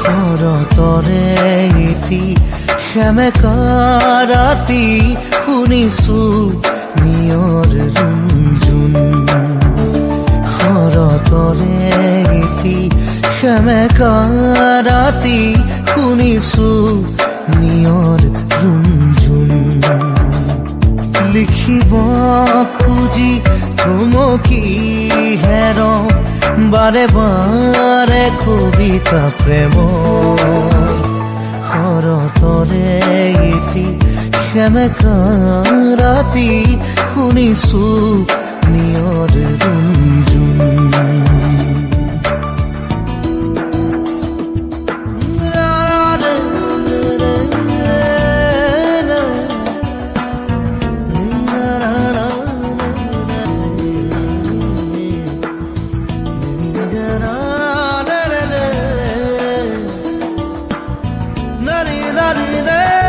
শৰতৰে এটি সেমেকা ৰাতি শুনিছো নিয়ৰ ৰুণজুণ শৰতৰে এটি সেমেকা ৰাতি শুনিছো নিয়ৰ ৰুণজুণ লিখিব খুজি থমকি হেৰ বাৰে বাৰে কবিতা প্ৰেম শৰতৰে এটি সেমেকা ৰাতি শুনিছো নিয়ৰ ৰুণজুণ la